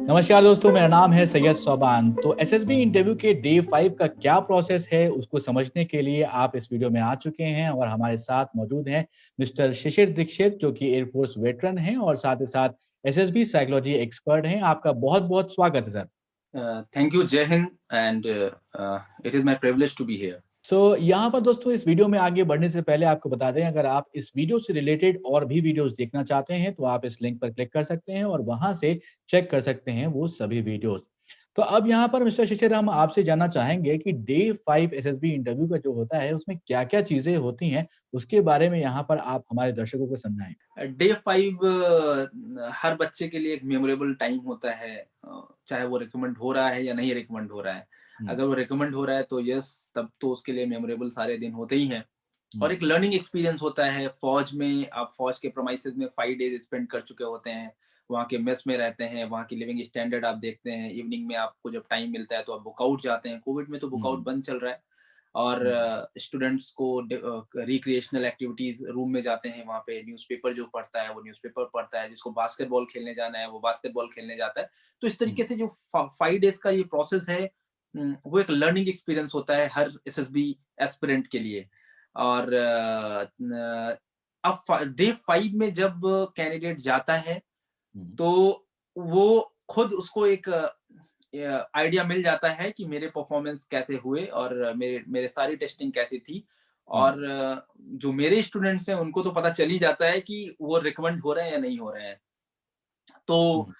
नमस्कार दोस्तों, मेरा नाम है सैयद सोबान। तो एसएसबी इंटरव्यू के डे 5 का क्या प्रोसेस है, उसको समझने के लिए आप इस वीडियो में आ चुके हैं और हमारे साथ मौजूद हैं मिस्टर शिशिर दीक्षित, जो कि एयरफोर्स वेटरन हैं और साथ ही साथ एसएसबी साइकोलॉजी एक्सपर्ट हैं। आपका बहुत-बहुत स्वागत है sir. Thank you, Jai Hind, and it is my privilege to be here. यहाँ पर दोस्तों इस वीडियो में आगे बढ़ने से पहले आपको बता दें, अगर आप इस वीडियो से रिलेटेड और भी वीडियोज़ देखना चाहते हैं, तो आप इस लिंक पर क्लिक कर सकते हैं और वहाँ से चेक कर सकते हैं वो सभी वीडियोज़। तो अब यहाँ पर मिस्टर शिशिर, हम आपसे जानना चाहेंगे कि डे 5 एसएसबी इंटरव्यू का जो होता है, उसमें क्या-क्या चीज़ें होती हैं? उसके बारे में यहाँ पर आप हमारे दर्शकों को समझाएँ। डे 5 हर बच्चे के लिए एक मेमोरेबल टाइम होता है, चाहे वो रिकमेंड हो रहा है या नहीं रिकमेंड हो रहा है। हुँ, अगर वो रिकमेंड हो रहा है तो यस, तब तो उसके लिए मेमोरेबल सारे दिन होते ही हैं। और हुँ, एक लर्निंग एक्सपीरियंस होता है। फौज में आप फौज के प्रोमाइसेस में 5 डेज स्पेंड कर चुके होते हैं। वहाँ के मेस में रहते हैं, वहाँ की लिविंग स्टैंडर्ड आप देखते हैं। इवनिंग में आपको जब टाइम मिलता है तो आप बुकआउट जाते हैं। कोविड में तो बुकआउट हुँ, बंद चल रहा है। और हुँ, स्टूडेंट्स को रिक्रिएशनल एक्टिविटीज रूम में जाते हैं, वहाँ पे न्यूज़पेपर जो पढ़ता है वो न्यूज़पेपर पढ़ता है, जिसको बास्केटबॉल खेलने जाना है वो बास्केटबॉल खेलने जाता है। तो इस हुँ, तरीके से जो 5 डेज का ये प्रोसेस है, वो एक लर्निंग एक्सपीरियंस होता है हर एसएसबी एस्पिरेंट के लिए। और अब डे 5 में जब कैंडिडेट जाता है हुँ, तो वो खुद उसको एक आइडिया मिल जाता है कि मेरे परफॉर्मेंस कैसे हुए और मेरे मेरे सारी टेस्टिंग कैसी थी। हुँ, और जो मेरे स्टूडेंट्स हैं उनको तो पता चल ही जाता है कि वो रिकमेंड हो रहे हैं या नहीं हो रहे हैं। तो हुँ,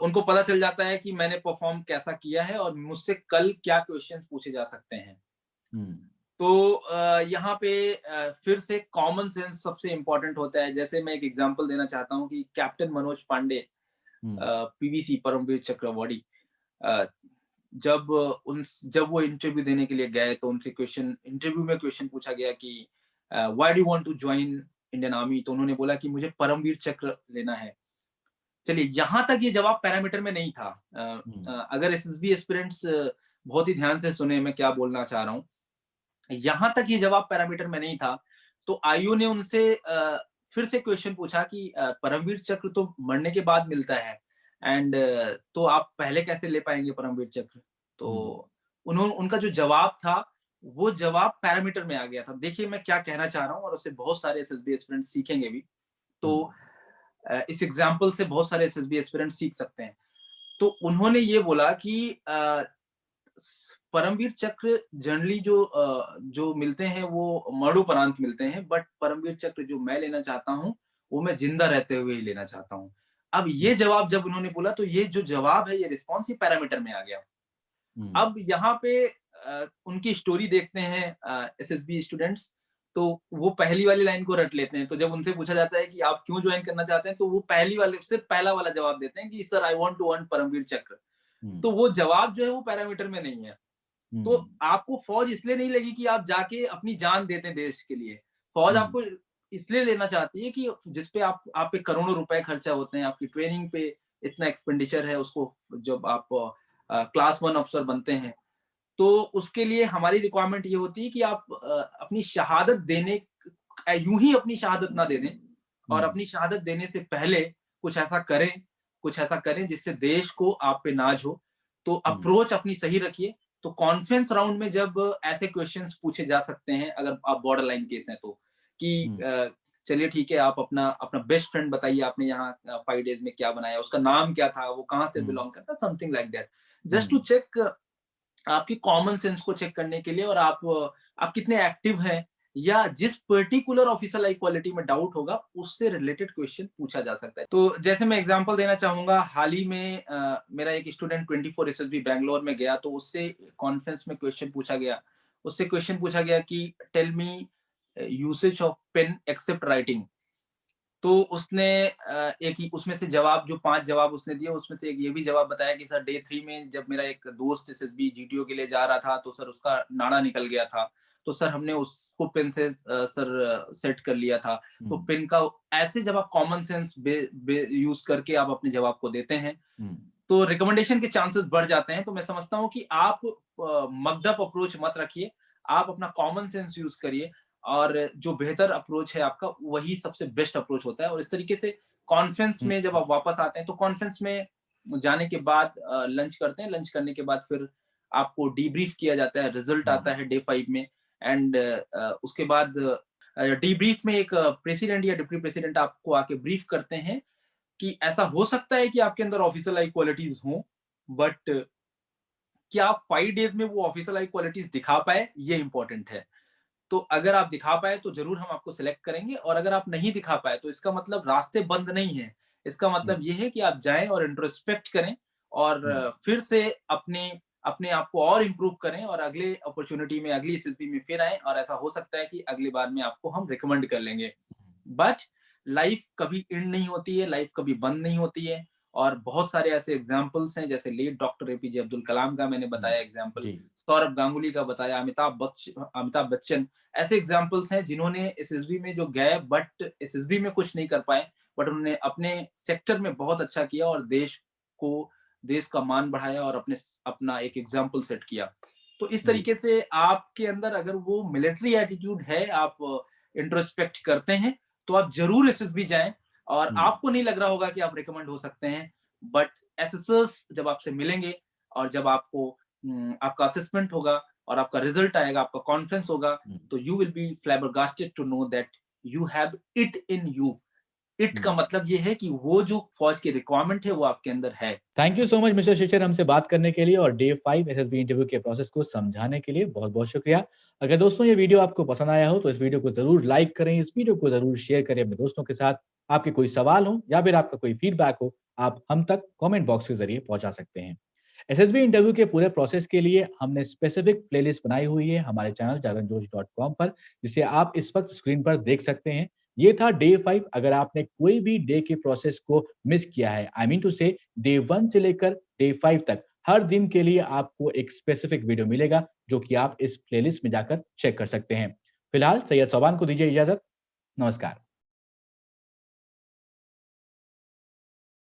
उनको पता चल जाता है कि मैंने परफॉर्म कैसा किया है और मुझसे कल क्या क्वेश्चंस पूछे जा सकते हैं। हुँ, तो यहाँ पे फिर से कॉमन सेंस सबसे इम्पोर्टेंट होता है। जैसे मैं एक एग्जांपल देना चाहता हूँ कि कैप्टन मनोज पांडे, हुँ, पीवीसी परमवीर चक्र अवॉर्डी, अ, जब वो इंटरव्यू देने के लिए गए तो उनसे क्वेश्चन पूछा गया कि why do want to join Indian army. तो उन्होंने बोला कि मुझे परमवीर चक्र लेना है। चलिए, यहाँ तक ये जवाब पैरामीटर में नहीं था। हुँ, अगर एसएसबी एस्पिरेंट्स बहुत ही ध्यान से सुने मैं क्या बोलना चाह रहा हूँ। यहाँ तक ये जवाब पैरामीटर में नहीं था, तो आईओ ने उनसे फिर से क्वेश्चन पूछा कि परमवीर चक्र तो मरने के बाद मिलता है, एंड तो आप पहले कैसे ले पाएँगे परमवीर चक्र? हुँ, तो उनका जो जवाब था, वो जवाब पैरामीटर में आ गया था। देखिए मैं क्या कहना चाह रहा हूँ और उससे बहुत सारे एसएसबी एस्पिरेंट्स सीखेंगे भी। हुँ, तो इस एग्ज़ाम्पल से बहुत सारे एसएसबी एस्पिरेंट्स सीख सकते हैं। तो उन्होंने ये बोला कि परमवीर चक्र जनरली जो मिलते हैं वो मरणोपरांत मिलते हैं, बट परमवीर चक्र जो मैं लेना चाहता हूँ वो मैं जिंदा रहते हुए ही लेना चाहता हूँ। अब हुँ, ये जवाब जब उन्होंने बोला तो ये जो जवाब है, ये रिस्पॉन्स, ये पैरामीटर में आ गया। हुँ, अब यहाँ पे उनकी स्टोरी देखते हैं एसएसबी स्टूडेंट्स, तो वो पहली वाली लाइन को रट लेते हैं। तो जब उनसे पूछा जाता है कि आप क्यों ज्वाइन करना चाहते हैं, तो वो पहली वाले से पहला वाला जवाब देते हैं कि sir I want to earn Paramvir Chakra. Hmm, तो वो जवाब जो है वो पैरामीटर में नहीं है। तो हुँ, आपको फौज इसलिए नहीं लगी कि आप जाके अपनी जान देते हैं देश के लिए। फौज हुँ, आपको इसलिए लेना चाहती है कि जिस पे आप पे करोड़ों रुपए खर्चा होते हैं, आपकी ट्रेनिंग पे इतना एक्सपेंडिचर है, उसको जब आप क्लास 1 अफसर बनते हैं, तो उसके लिए हमारी रिक्वायरमेंट ये होती है कि आप अपनी शहादत देने यूँ ही अपनी शहादत ना दे दें, और हुँ, अपनी शहादत देने से पहले कुछ ऐसा करें कुछ ऐसा करें जिससे देश को आप पे नाज़ हो। तो हुँ, अप्रोच अपनी सही रखिए। तो कॉन्फ्रेंस राउंड में जब ऐसे क्वेश्चंस पूछे जा सकते हैं, अगर आप बॉर्डर लाइन केस हैं तो, कि हुँ, चलिए ठीक है, आप अपना अपना बेस्ट फ्रेंड बताइए, आपने यहाँ 5 डेज़ में क्या बनाया, उसका नाम क्या था, वो कहाँ से हुँ, बिलॉन्ग करता है, something like that. Just to hmm, check आपकी कॉमन सेंस को चेक करने के लिए, और आप कितने एक्टिव हैं, या जिस पर्टिकुलर ऑफिसर लाइक क्वालिटी में डाउट होगा उससे रिलेटेड क्वेश्चन पूछा जा सकता है। तो जैसे मैं एग्जांपल देना चाहूंगा, हाल ही में मेरा एक स्टूडेंट 24 एसएसबी बैंगलोर में गया, तो उससे कॉन्फ्रेंस में क्वेश्चन पूछा गया। उससे क्वेश्चन पूछा गया कि tell me usage of pen except writing. तो उसने एक ही उसमें से जवाब, जो 5 जवाब उसने दिए, उसमें से एक ये भी जवाब बताया कि सर डे 3 में जब मेरा एक दोस्त एसएसबी जीटीओ के लिए जा रहा था, तो सर उसका नाड़ा निकल गया था। तो सर हमने उसको पेन से सर सेट कर लिया था। तो हुँ, पेन का ऐसे जब आप कॉमन सेंस बे बे यूज़ करके आप अपने जवाब को देते हैं, हुँ, तो रिकमेंडेशन के चांसेस बढ़ जाते हैं। तो मैं समझता हूँ कि आप मग्ड अप अप्रोच मत रखिए, आप अपना कॉमन सेंस यूज़ करिए, और जो बेहतर अप्रोच है आपका, वही सबसे बेस्ट अप्रोच होता है। और इस तरीके से कॉन्फ्रेंस हुँ, में जब आप वापस आते हैं, तो कॉन्फ्रेंस में जाने के बाद लंच करते हैं, लंच करने के बाद फिर आपको डीब्रीफ किया जाता है, रिजल्ट आता है डे 5 में एंड उसके बाद डीब्रीफ में एक प्रेसिडेंट या डिप्टी प्रेसिडेंट आपको आके ब्रीफ करते हैं कि ऐसा हो सकता है कि आपके अंदर ऑफिशियल लाइक क्वालिटीज हों, बट क्या आप 5 डेज में वो ऑफिशियल लाइक क्वालिटीज दिखा पाए, ये इंपॉर्टेंट है। तो अगर आप दिखा पाए तो जरूर हम आपको सिलेक्ट करेंगे, और अगर आप नहीं दिखा पाए तो इसका मतलब रास्ते बंद नहीं है। इसका मतलब हुँ, ये है कि आप जाएं और इंट्रोस्पेक्ट करें और हुँ, फिर से अपने अपने आप को और इम्प्रूव करें और अगले अपॉर्चुनिटी में, अगली एसएलपी में फिर आए, और ऐसा हो सकता है कि अगली बार में आपको हम रिकमेंड कर लेंगे। बट लाइफ कभी एंड नहीं होती है, लाइफ कभी बंद नहीं होती है, और बहुत सारे ऐसे एग्जाम्पल्स हैं, जैसे late doctor APJ Abdul Kalam का मैंने हुँ, बताया एग्जाम्पल, जी, सौरभ गांगुली का बताया, अमिताभ बच्चन, ऐसे एग्जाम्पल्स हैं जिन्होंने एसएसबी में जो गए बट एसएसबी में कुछ नहीं कर पाए, बट उन्होंने अपने सेक्टर में बहुत अच्छा किया और को देश का मान बढ़ाया और अपना एक एग्जाम्पल सेट किया। तो इस जी, तरीके से आपके अंदर अगर वो मिलिट्री एटीट्यूड है, आप इंट्रोस्पेक्ट करते हैं, तो आप जरूर एसएसबी जाएं, और हुँ, आपको नहीं लग रहा होगा कि आप रिकमेंड हो सकते हैं, बट एसएसएस जब आपसे मिलेंगे और जब आपका असेसमेंट होगा और आपका रिजल्ट आएगा, आपका कॉन्फ्रेंस होगा, हुँ, तो you will be flabbergasted to know that you have it in you. It का हुँ। मतलब ये है कि वो जो फौज की रिक्वायरमेंट है वो आपके अंदर है। Thank you so much mister Shishir हमसे बात करने के लिए और डे 5 एसएसबी इंटरव्यू के प्रोसेस को समझाने के लिए बहुत-बहुत शुक्रिया। अगर दोस्तों ये वीडियो आपको पसंद आया हो तो इस वीडियो को ज़रूर लाइक करें, इस वीडियो को ज़रूर शेयर करें अपने दोस्तों के साथ। आपके कोई सवाल हो या फिर आपका कोई फीडबैक हो, आप हम तक कमेंट बॉक्स के ज़रिए पहुँचा सकते हैं। एसएसबी इंटरव्यू के पूरे प्रोसेस के लिए हमने स्पेसिफिक प्लेलिस्ट बनाई हुई है हमारे चैनल जागरणजोश.com पर, जिसे आप इस वक्त स्क्रीन पर देख सकते हैं। ये था डे 5। अगर आपने कोई भी डे के प्रोसेस को मिस किया है, आई मीन टू से डे 1 से लेकर डे 5 तक हर दिन के लिए आपको एक स्पेसिफिक वीडियो मिलेगा, जो कि आप इस प्लेलिस्ट में जाकर चेक कर सकते हैं। फिलहाल सैयद सोबान को दीजिए इजाजत। नमस्कार।